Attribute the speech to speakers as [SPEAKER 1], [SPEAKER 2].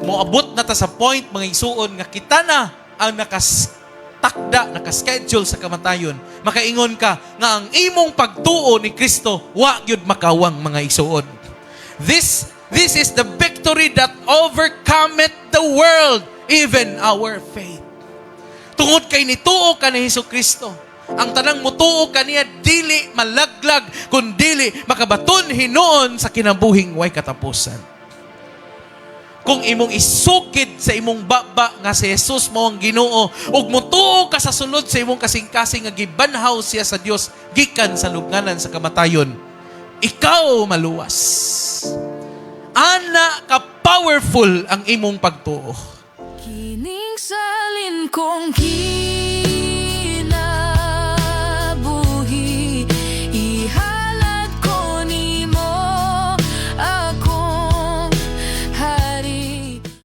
[SPEAKER 1] Moabot na ta sa point, mga isuon, nga kita na ang nakaschedule sa kamatayon. Makaingon ka nga ang imong pagtuo ni Kristo wa gyud makawang, mga isuon. This is the victory that overcometh the world, even our faith. Tungod kay nituo ka ni Hesukristo, ang tanang mutuo kaniya dili malaglag, kundili makabaton hinuon sa kinabuhing way katapusan. Kung imong isukid sa imong baba nga si Jesus mo ang Ginoo, ug mutuo ka sa sulod sa imong kasing-kasing nga gibanhaw siya sa Dios gikan sa lubnganan sa kamatayon, ikaw maluwas. Ana ka powerful ang imong pagtuo.
[SPEAKER 2] Kining salin kong